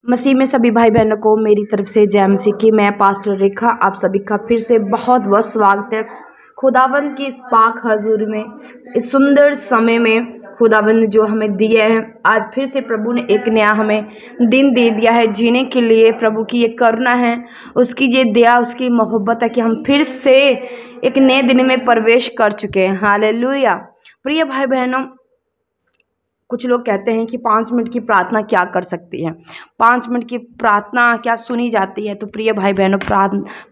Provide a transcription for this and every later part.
मसीह में सभी भाई बहनों को मेरी तरफ से जय मसीह की। मैं पास्टर रेखा आप सभी का फिर से बहुत बहुत स्वागत है खुदावंद की इस पाक हजूरी में। इस सुंदर समय में खुदावंद ने जो हमें दिया है, आज फिर से प्रभु ने एक नया हमें दिन दे दिया है जीने के लिए। प्रभु की ये करुणा है, उसकी ये दया, उसकी मोहब्बत है कि हम फिर से एक नए दिन में प्रवेश कर चुके हैं। हालेलुया। प्रिय भाई बहनों, कुछ लोग कहते हैं कि 5 मिनट की प्रार्थना क्या कर सकती है, 5 मिनट की प्रार्थना क्या सुनी जाती है। तो प्रिय भाई बहनों,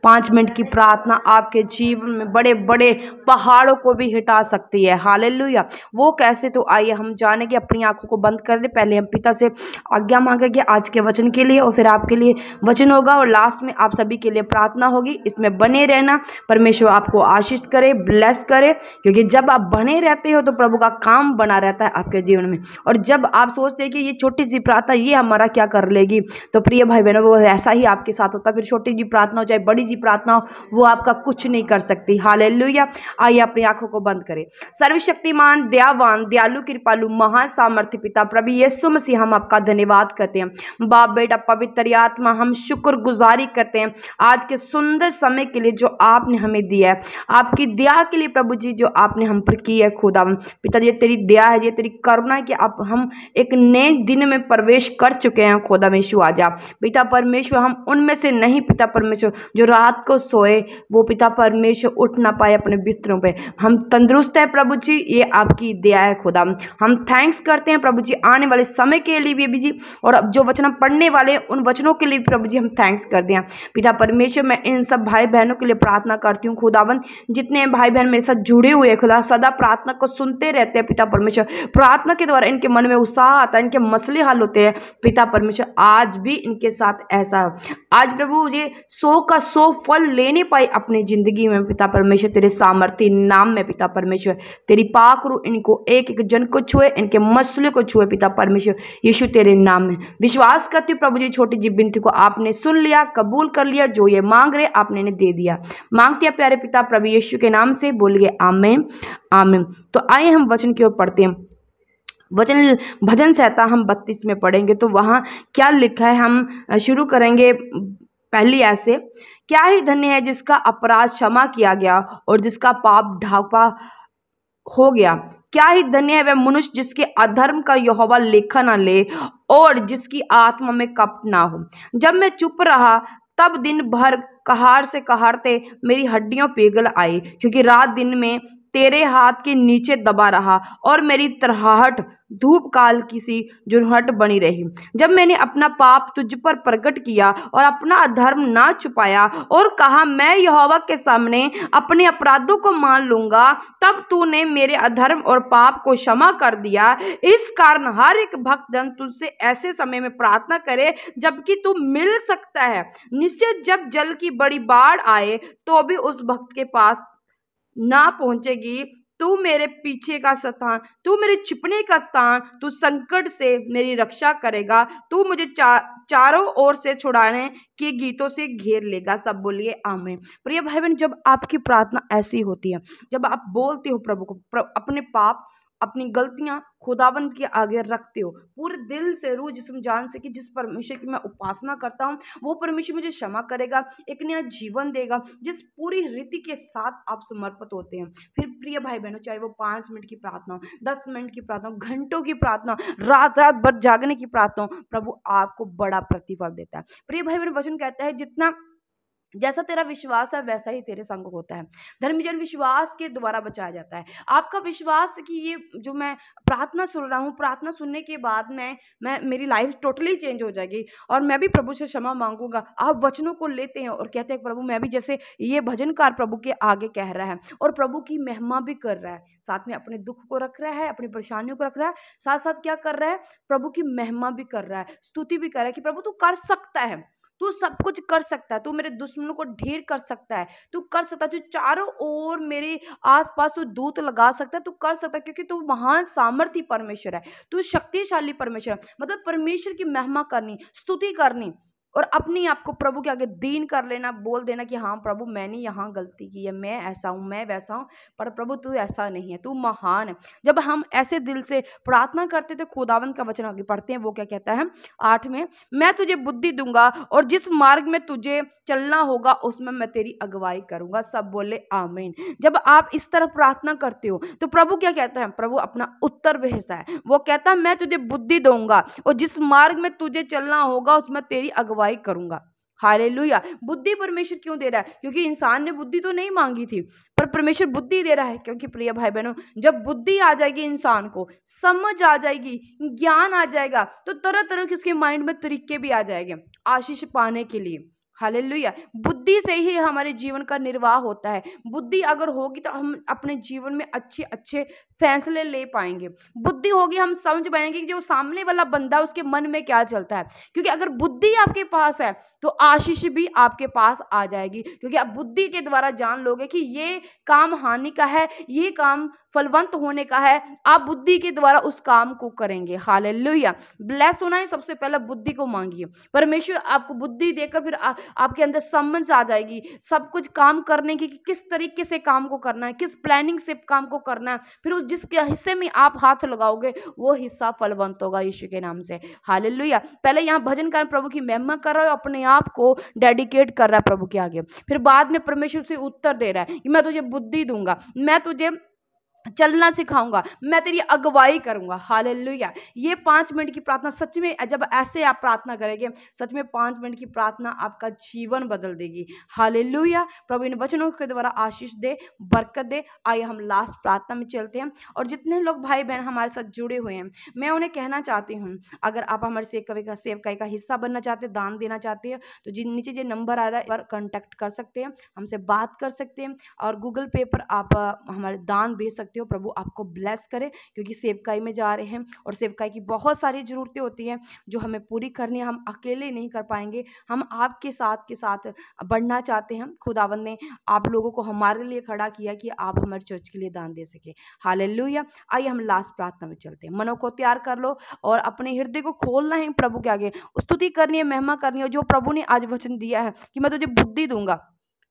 5 मिनट की प्रार्थना आपके जीवन में बड़े बड़े पहाड़ों को भी हिटा सकती है। हालेलुया। वो कैसे, तो आइए हम जानेंगे। अपनी आंखों को बंद कर ले। पहले हम पिता से आज्ञा मांगेंगे आज के वचन के लिए, और फिर आपके लिए वचन होगा, और लास्ट में आप सभी के लिए प्रार्थना होगी। इसमें बने रहना। परमेश्वर आपको आशीष करे, ब्लेस करे, क्योंकि जब आप बने रहते हो तो प्रभु का काम बना रहता है आपके जीवन में। और जब आप सोचते हैं कि ये छोटी सी प्रार्थना ये हमारा क्या कर लेगी, तो प्रिय भाई बहनों, वो ऐसा ही आपके साथ होता है। फिर छोटी सी प्रार्थना हो चाहे बड़ी सी प्रार्थना हो, वो आपका कुछ नहीं कर सकती। हालेलुया। आइए अपनी आंखों को बंद करें। सर्वशक्तिमान, दयावान, दयालु, कृपालु, महान सामर्थ्य पिता प्रभु यीशु मसीह, हम आपका धन्यवाद करते हैं। बाप बेटा पवित्र आत्मा, हम शुक्रगुजारी करते हैं आज के सुंदर समय के लिए जो आपने हमें दिया है, आपकी दया के लिए प्रभु जी जो आपने हम पर की है। खुदा पिता, ये तेरी दया है, ये तेरी करुणा है कि आप हम एक नए दिन में प्रवेश कर चुके हैं। खुदा परमेश्वर आजा पिता परमेश्वर, हम उनमें से नहीं पिता परमेश्वर जो रात को सोए, वो पिता परमेश्वर उठ ना पाए अपने बिस्तरों पे। हम तंदुरुस्त हैं प्रभु जी, ये आपकी दया है। खुदा हम थैंक्स करते हैं प्रभु जी आने वाले समय के लिए भी जी, और अब जो वचन हम पढ़ने वाले हैं उन वचनों के लिए प्रभु जी हम थैंक्स करते हैं। पिता परमेश्वर, मैं इन सब भाई बहनों के लिए प्रार्थना करती हूँ खुदावन, जितने भाई बहन मेरे साथ जुड़े हुए हैं खुदा, सदा प्रार्थना को सुनते रहते हैं पिता परमेश्वर। प्रार्थना के द्वारा इनके मन में उत्साह आता है, इनके मसले हल होते हैं पिता परमेश्वर। आज भी इनके साथ ऐसा हो। आज प्रभु ये 100 का 100 फल लेने पाए अपनी जिंदगी में पिता परमेश्वर, तेरे सामर्थ्य नाम में पिता परमेश्वर। तेरी पाक रूह इनको एक एक जन को छुए, इनके मसले को छुए पिता परमेश्वर यीशु तेरे नाम में। विश्वास करती हूँ प्रभु जी, छोटी जी बिनती को आपने सुन लिया, कबूल कर लिया, जो ये मांग रहे आपने इन्हें दे दिया। मांगते हैं प्यारे पिता प्रभु यीशु के नाम से, बोलिए आमीन आमीन। तो आइए हम वचन की ओर पढ़ते हैं। वचन भजन संहिता हम 32 में पढ़ेंगे, तो वहाँ क्या लिखा है हम शुरू करेंगे पहली ऐसे। क्या ही धन्य है जिसका अपराध क्षमा किया गया और जिसका पाप ढांपा हो गया। क्या ही धन्य है वह मनुष्य जिसके अधर्म का यहोवा लेखा न ले और जिसकी आत्मा में कपट ना हो। जब मैं चुप रहा तब दिन भर कहार से कहारते मेरी हड्डियों पिघल आई, क्योंकि रात दिन में तेरे हाथ के नीचे दबा रहा और मेरी तराहट धूप काल की सी जुरहट बनी रही। जब मैंने अपना पाप तुझ पर प्रकट किया और अपना अधर्म ना छुपाया और कहा मैं यहोवा के सामने अपने अपराधों को मान लूंगा, तब तूने मेरे अधर्म और पाप को क्षमा कर दिया। इस कारण हर एक भक्त जन तुझसे ऐसे समय में प्रार्थना करे जबकि तू मिल सकता है। निश्चय जब जल की बड़ी बाढ़ आए तो भी उस भक्त के पास ना पहुंचेगी। तू मेरे पीछे का स्थान, तू मेरे छिपने का स्थान, तू संकट से मेरी रक्षा करेगा। तू मुझे चारों ओर से छुड़ाने के गीतों से घेर लेगा। सब बोलिए आमीन। प्रिय भाई बहन, जब आपकी प्रार्थना ऐसी होती है, जब आप बोलते हो प्रभु को, अपने पाप अपनी गलतियां खुदाबंद के आगे रखते हो, पूरे दिल से रूह जिस्म जान से कि जिस परमेश्वर की मैं उपासना करता हूँ वो परमेश्वर मुझे क्षमा करेगा, एक नया जीवन देगा, जिस पूरी रीति के साथ आप समर्पित होते हैं। फिर प्रिय भाई बहनों, चाहे वो 5 मिनट की प्रार्थना हो, 10 मिनट की प्रार्थना हो, घंटों की प्रार्थना, रात रात भर जागने की प्रार्थना हो, प्रभु आपको बड़ा प्रतिफल देता है। प्रिय भाई बहन, वचन कहता है जितना जैसा तेरा विश्वास है वैसा ही तेरे संग होता है। धर्मजन विश्वास के द्वारा बचाया जाता है। आपका विश्वास कि ये जो मैं प्रार्थना सुन रहा हूँ, प्रार्थना सुनने के बाद मैं मेरी लाइफ टोटली चेंज हो जाएगी और मैं भी प्रभु से क्षमा मांगूंगा। आप वचनों को लेते हैं और कहते हैं प्रभु मैं भी, जैसे ये भजनकार प्रभु के आगे कह रहा है और प्रभु की महिमा भी कर रहा है, साथ में अपने दुख को रख रहा है, अपनी परेशानियों को रख रहा है, साथ साथ क्या कर रहा है, प्रभु की महिमा भी कर रहा है, स्तुति भी कर रहा है कि प्रभु तू कर सकता है, तू सब कुछ कर सकता है, तू मेरे दुश्मनों को ढेर कर सकता है, तू कर सकता है, तू चारों ओर मेरे आसपास तू दूत लगा सकता है, तू कर सकता है, क्योंकि तू महान सामर्थी परमेश्वर है, तू शक्तिशाली परमेश्वर है। मतलब परमेश्वर की महिमा करनी, स्तुति करनी, और अपनी आप को प्रभु के आगे दीन कर लेना, बोल देना कि हाँ प्रभु मैंने यहाँ गलती की है, मैं ऐसा हूँ, मैं वैसा हूँ, पर प्रभु तू ऐसा नहीं है, तू महान है। जब हम ऐसे दिल से प्रार्थना करते तो खुदावंद का वचन आगे पढ़ते हैं, वो क्या कहता है 8 में, मैं तुझे बुद्धि दूंगा और जिस मार्ग में तुझे चलना होगा उसमें मैं तेरी अगुवाई करूंगा। सब बोले आमीन। जब आप इस तरह प्रार्थना करते हो तो प्रभु क्या कहता है, प्रभु अपना उत्तर भेजता है, वो कहता है मैं तुझे बुद्धि दूंगा और जिस मार्ग में तुझे चलना होगा उसमें तेरी अगुवाई करूंगा। हालेलुया। बुद्धि परमेश्वर क्यों दे रहा है? क्योंकि इंसान ने बुद्धि तो नहीं मांगी थी, पर परमेश्वर बुद्धि दे रहा है, क्योंकि प्रिय भाई बहनों जब बुद्धि आ जाएगी, इंसान को समझ आ जाएगी, ज्ञान आ जाएगा, तो तरह तरह के उसके माइंड में तरीके भी आ जाएंगे आशीष पाने के लिए। हालेलुया। बुद्धि से ही हमारे जीवन का निर्वाह होता है। बुद्धि अगर होगी तो हम अपने जीवन में अच्छे अच्छे फैसले ले पाएंगे। बुद्धि होगी, हम समझ पाएंगे कि जो सामने वाला बंदा है उसके मन में क्या चलता है। क्योंकि अगर बुद्धि आपके पास है तो आशीष भी आपके पास आ जाएगी, क्योंकि आप बुद्धि के द्वारा जान लोगे कि ये काम हानि का है, ये काम फलवंत होने का है। आप बुद्धि के द्वारा उस काम को करेंगे। हालेलुया। ब्लेस होना है, सबसे पहले बुद्धि को मांगिए। परमेश्वर आपको बुद्धि देकर फिर आपके अंदर समझ आ जाएगी सब कुछ काम करने की, कि किस तरीके से काम को करना है, किस प्लानिंग से काम को करना है। फिर उस जिसके हिस्से में आप हाथ लगाओगे वो हिस्सा फलवंत होगा यीशु के नाम से। हालेलुया। पहले यहाँ भजन कर प्रभु की महिमा कर रहा है, अपने आप को डेडिकेट कर रहा है प्रभु के आगे, फिर बाद में परमेश्वर से उत्तर दे रहा है कि मैं तुझे बुद्धि दूंगा, मैं तुझे चलना सिखाऊंगा, मैं तेरी अगुवाई करूंगा। हालेलुया। ये 5 मिनट की प्रार्थना सच में जब ऐसे आप प्रार्थना करेंगे, सच में 5 मिनट की प्रार्थना आपका जीवन बदल देगी। हालेलुया। प्रभु इन वचनों के द्वारा आशीष दे, बरकत दे। आइए हम लास्ट प्रार्थना में चलते हैं। और जितने लोग भाई बहन हमारे साथ जुड़े हुए हैं, मैं उन्हें कहना चाहती हूँ, अगर आप हमारे सेवकाई का हिस्सा बनना चाहते हैं, दान देना चाहते हैं, तो जिन नीचे जो नंबर आ रहा है पर कॉन्टैक्ट कर सकते हैं, हमसे बात कर सकते हैं, और गूगल पे पर आप हमारे दान भेज सकते हो। प्रभु आपको ब्लेस करे, क्योंकि सेवकाई में जा रहे हैं और सेवकाई की बहुत सारी जरूरतें होती हैं जो हमें पूरी करनी है, हम अकेले नहीं कर पाएंगे। हम आपके साथ के साथ बढ़ना चाहते हैं। खुदावंद ने आप लोगों को हमारे लिए खड़ा किया कि आप हमारे चर्च के लिए दान दे सके। हालेलुया। आइए हम लास्ट प्रार्थना में चलते हैं। मनों को तैयार कर लो और अपने हृदय को खोलना है प्रभु के आगे, स्तुति करनी है, महिमा करनी है। जो प्रभु ने आज वचन दिया है कि मैं तुझे बुद्धि दूंगा,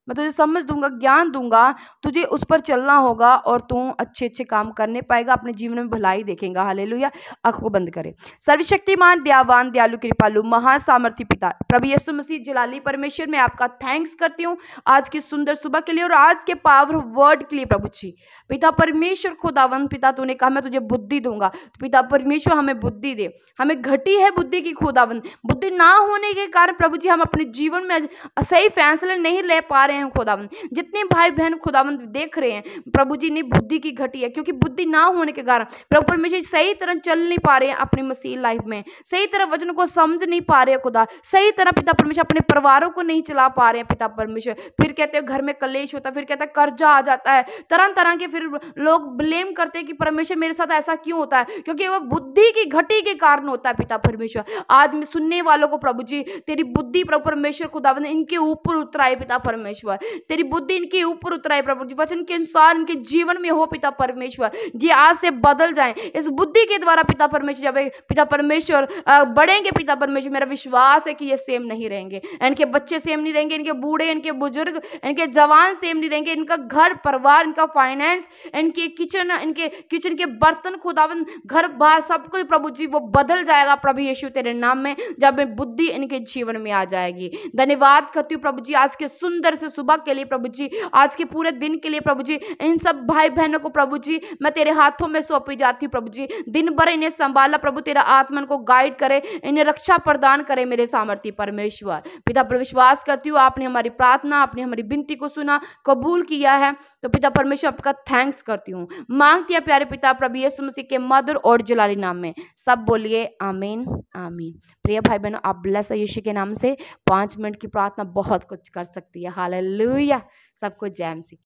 मैं तुझे समझ दूंगा, ज्ञान दूंगा, तुझे उस पर चलना होगा और तू अच्छे अच्छे काम करने पाएगा, अपने जीवन में भलाई देखेगा। हालेलुया। आंखों बंद करें। सर्वशक्तिमान, दयावान, दयालु, कृपालु, महान सामर्थी पिता प्रभु यीशु मसीह जलाली परमेश्वर, मैं आपका थैंक्स करती हूँ आज की सुंदर सुबह के लिए और आज के पावर वर्ड के लिए। प्रभु जी पिता परमेश्वर खुदावंद, पिता तूने कहा मैं तुझे बुद्धि दूंगा, तो पिता परमेश्वर हमें बुद्धि दे। हमें घटी है बुद्धि की खुदावंद, बुद्धि ना होने के कारण प्रभु जी हम अपने जीवन में सही फैसले नहीं ले पा रहे हैं खुदावंद। जितने भाई बहन खुदावंद देख रहे हैं प्रभु जी ने बुद्धि की घटी है, क्योंकि बुद्धि ना होने के कारण प्रभु परमेश्वर सही तरह चल नहीं पा रहे हैं अपनी मसीह लाइफ में, सही तरह वचन को समझ नहीं पा रहे हैं खुदा, सही तरह पिता परमेश्वर अपने परिवारों को नहीं चला पा रहे हैं पिता परमेश्वर। फिर कहते हैं घर में कलेश होता है, फिर कहते हैं कर्जा आ जाता है, तरह तरह के फिर लोग ब्लेम करते हैं कि परमेश्वर मेरे साथ ऐसा क्यों होता है, क्योंकि वो बुद्धि की घटी के कारण होता है पिता परमेश्वर। आज मैं सुनने वालों को प्रभु जी तेरी बुद्धि प्रभु परमेश्वर खुदावंद इनके ऊपर उतराए पिता परमेश्वर, तेरी बुद्धि इनके ऊपर उतराए प्रभु जी, वचन के अनुसार इनके जीवन में हो पिता परमेश्वर जी, आज से बदल जाएं इस बुद्धि के द्वारा पिता परमेश्वर। जब पिता परमेश्वर बढ़ेंगे पिता परमेश्वर, मेरा विश्वास है कि ये सेम नहीं रहेंगे, इनके बच्चे सेम नहीं रहेंगे, इनके बूढ़े, इनके बुजुर्ग, इनके जवान सेम नहीं रहेंगे, इनका घर परिवार, इनका फाइनेंस, इनके किचन के बर्तन खुदावन, घर बाहर सब कुछ प्रभु जी वो बदल जाएगा प्रभु यीशु तेरे नाम में, जब बुद्धि इनके जीवन में आ जाएगी। धन्यवाद करती हूँ प्रभु जी आज के सुंदर से सुबह के लिए प्रभु जी, आज के पूरे दिन के लिए प्रभु जी। इन सब भाई बहनों को प्रभु जी मैं तेरे हाथों में सौंपी जाती हूँ प्रभु जी, दिन भर इन्हें संभाला प्रभु, तेरा आत्मन को गाइड करे, इन्हें रक्षा प्रदान करे मेरे सामर्थी परमेश्वर। पिता पर विश्वास करती हूँ आपने हमारी प्रार्थना, आपने हमारी विनती को सुना, कबूल किया है, तो पिता परमेश्वर आपका थैंक्स करती हूँ, मांगती है प्यारे पिता प्रभु यीशु मसीह के मधुर और जलाली नाम में। सब बोलिए आमीन आमीन। प्रिय भाई बहनों आप ब्लेस यीशु के नाम से 5 मिनट की प्रार्थना बहुत कुछ कर सकती है। हालेलुया। सबको जय मसीह।